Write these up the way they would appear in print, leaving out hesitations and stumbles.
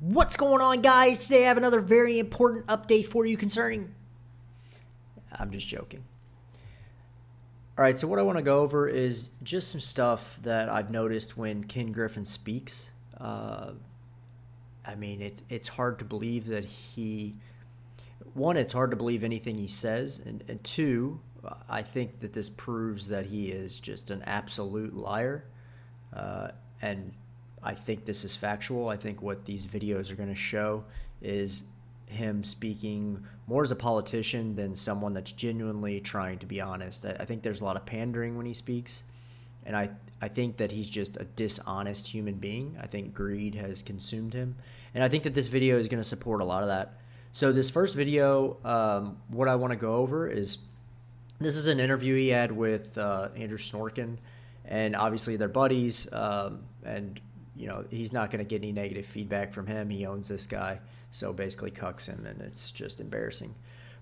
What's going on, guys? Today I have another very important update for you concerning... I'm just joking. Alright, so what I want to go over is just some stuff that I've noticed when Ken Griffin speaks. I mean, it's hard to believe that one, it's hard to believe anything he says, and two, I think that this proves that he is just an absolute liar, and I think this is factual. I think what these videos are going to show is him speaking more as a politician than someone that's genuinely trying to be honest. I think there's a lot of pandering when he speaks, and I think that he's just a dishonest human being. I think greed has consumed him, and I think that this video is going to support a lot of that. So this first video, what I want to go over is, this is an interview he had with Andrew Snorkin, and obviously they're buddies, and you know, he's not going to get any negative feedback from him. He owns this guy, so basically cucks him, and it's just embarrassing.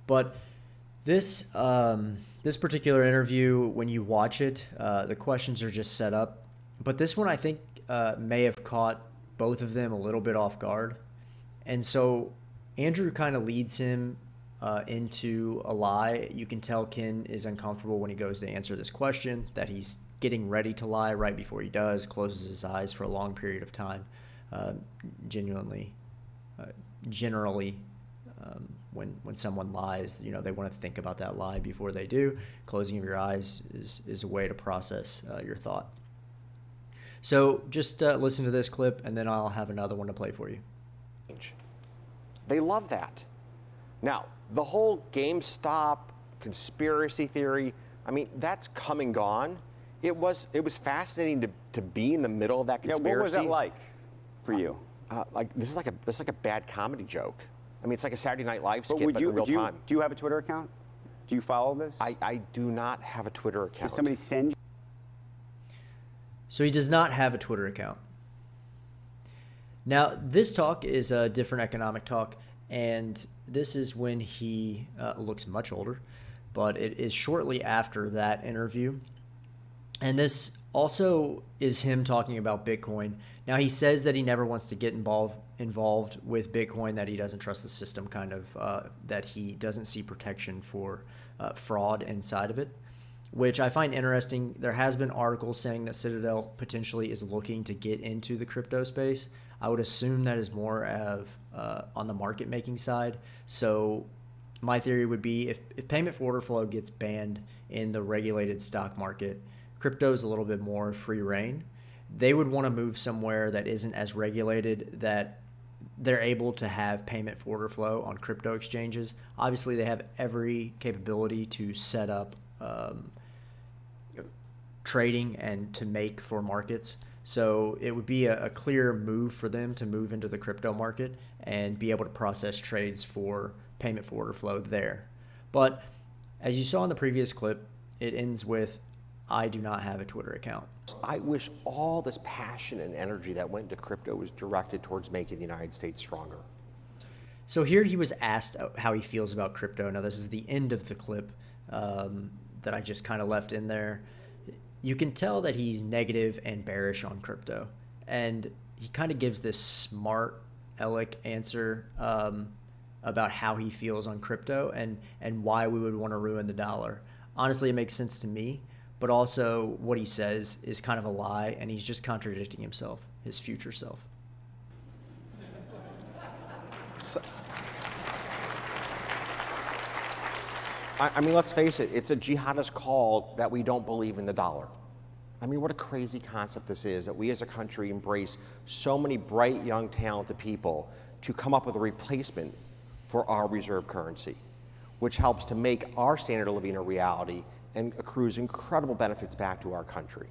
But this particular interview, when you watch it, the questions are just set up. But this one, I think, may have caught both of them a little bit off guard. And so Andrew kind of leads him into a lie. You can tell Ken is uncomfortable when he goes to answer this question, that he's getting ready to lie right before he does, closes his eyes for a long period of time. Generally, when someone lies, you know, they want to think about that lie before they do. Closing of your eyes is a way to process your thought. So just listen to this clip, and then I'll have another one to play for you. They love that. Now, the whole GameStop conspiracy theory, I mean, that's come and gone. It was fascinating to be in the middle of that conspiracy. Yeah, what was that like for you? This is like a bad comedy joke. I mean, it's like a Saturday Night Live skit, but in real do time. Do you have a Twitter account? Do you follow this? I do not have a Twitter account. Does somebody send you? So he does not have a Twitter account. Now, this talk is a different economic talk, and this is when he looks much older, but it is shortly after that interview. And this also is him talking about Bitcoin. Now, he says that he never wants to get involved with Bitcoin, that he doesn't trust the system, kind of, that he doesn't see protection for fraud inside of it, which I find interesting. There has been articles saying that Citadel potentially is looking to get into the crypto space. I would assume that is more of on the market making side. So my theory would be, if payment for order flow gets banned in the regulated stock market, crypto is a little bit more free reign. They would want to move somewhere that isn't as regulated, that they're able to have payment for order flow on crypto exchanges. Obviously, they have every capability to set up trading and to make for markets. So it would be a clear move for them to move into the crypto market and be able to process trades for payment for order flow there. But as you saw in the previous clip, it ends with, I do not have a Twitter account. I wish all this passion and energy that went into crypto was directed towards making the United States stronger. So here he was asked how he feels about crypto. Now, this is the end of the clip that I just kind of left in there. You can tell that he's negative and bearish on crypto. And he kind of gives this smart aleck answer about how he feels on crypto and why we would want to ruin the dollar. Honestly, it makes sense to me. But also what he says is kind of a lie, and he's just contradicting himself, his future self. I mean, let's face it, it's a jihadist call that we don't believe in the dollar. I mean, what a crazy concept this is, that we as a country embrace so many bright, young, talented people to come up with a replacement for our reserve currency, which helps to make our standard of living a reality and accrues incredible benefits back to our country.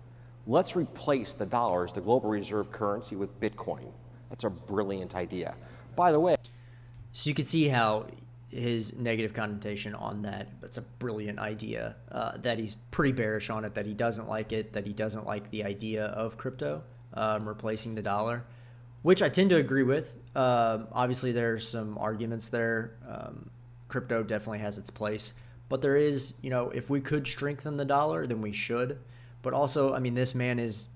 Let's replace the dollar as the global reserve currency with Bitcoin. That's a brilliant idea. By the way, so you can see how his negative connotation on that, it's a brilliant idea, that he's pretty bearish on it, that he doesn't like it, that he doesn't like the idea of crypto replacing the dollar, which I tend to agree with. Obviously, there's some arguments there. Crypto definitely has its place. But there is, you know, if we could strengthen the dollar, then we should. But also, I mean, this man is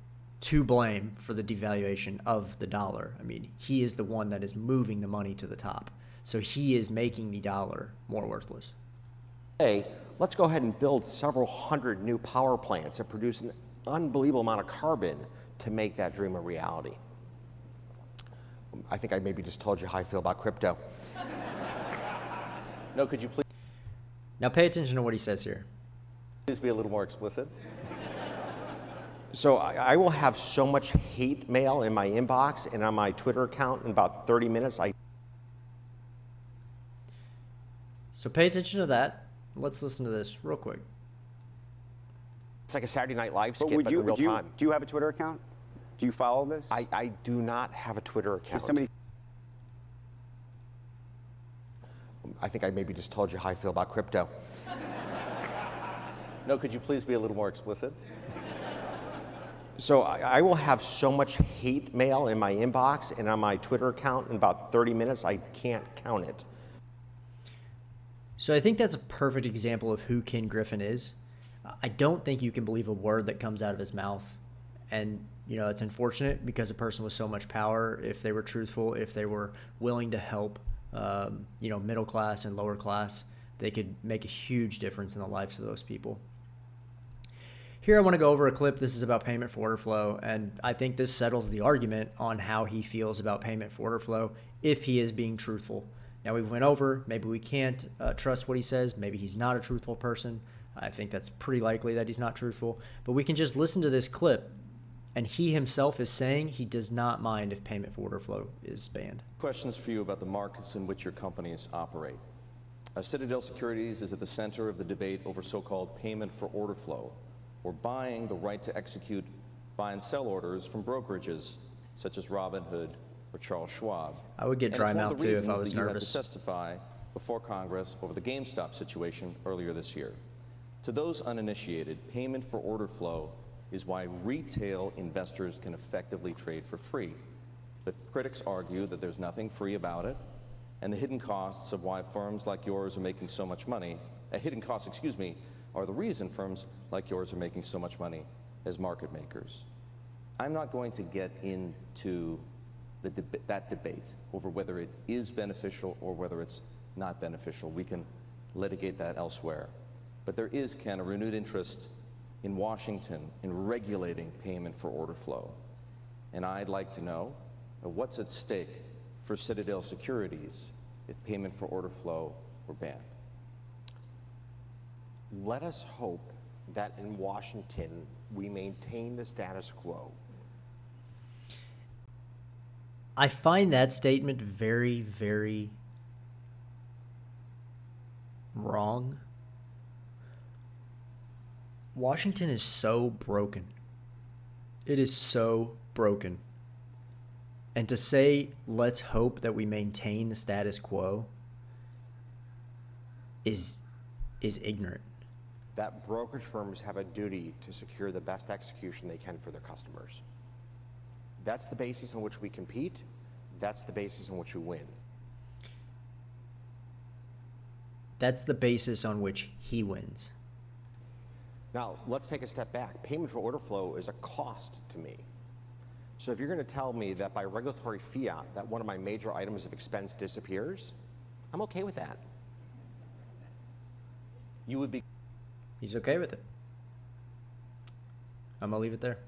to blame for the devaluation of the dollar. I mean, he is the one that is moving the money to the top. So he is making the dollar more worthless. Hey, let's go ahead and build several hundred new power plants that produce an unbelievable amount of carbon to make that dream a reality. I think I maybe just told you how I feel about crypto. No, could you please Now pay attention to what he says here. be a little more explicit? So I will have so much hate mail in my inbox and on my Twitter account in about 30 minutes. So pay attention to that. Let's listen to this real quick. It's like a Saturday Night Live But skit, but in real do time. you have a Twitter account? Do you follow this? I do not have a Twitter account. Somebody I think I maybe just told you how I feel about crypto. No, could you please be a little more explicit? So I will have so much hate mail in my inbox and on my Twitter account in about 30 minutes, I can't count it. So I think that's a perfect example of who Ken Griffin is. I don't think you can believe a word that comes out of his mouth. And, you know, it's unfortunate because a person with so much power, if they were truthful, if they were willing to help, you know, middle class and lower class, they could make a huge difference in the lives of those people. Here I want to go over a clip. This is about payment for order flow, and I think this settles the argument on how he feels about payment for order flow if he is being truthful. Now we went over, maybe we can't trust what he says. Maybe he's not a truthful person. I think that's pretty likely that he's not truthful. But we can just listen to this clip, and he himself is saying he does not mind if payment for order flow is banned. Questions for you about the markets in which your companies operate. Citadel Securities is at the center of the debate over so-called payment for order flow, or buying the right to execute buy and sell orders from brokerages such as Robinhood or Charles Schwab. I would get And dry it's one of mouth the too if I reasons was that you had nervous. to testify before Congress over the GameStop situation earlier this year. To those uninitiated, payment for order flow is why retail investors can effectively trade for free. But critics argue that there's nothing free about it, and the hidden costs of why firms like yours are making so much money, hidden costs, excuse me, are the reason firms like yours are making so much money as market makers. I'm not going to get into that debate over whether it is beneficial or whether it's not beneficial. We can litigate that elsewhere. But there is, Ken, a renewed interest in Washington in regulating payment for order flow. And I'd like to know what's at stake for Citadel Securities if payment for order flow were banned. Let us hope that in Washington we maintain the status quo. I find that statement very, very wrong. Washington is so broken. It is so broken. And to say, let's hope that we maintain the status quo is ignorant. That brokerage firms have a duty to secure the best execution they can for their customers. That's the basis on which we compete. That's the basis on which we win. That's the basis on which he wins. Now, let's take a step back. Payment for order flow is a cost to me. So if you're going to tell me that by regulatory fiat that one of my major items of expense disappears, I'm okay with that. You would be He's okay with it. I'm going to leave it there.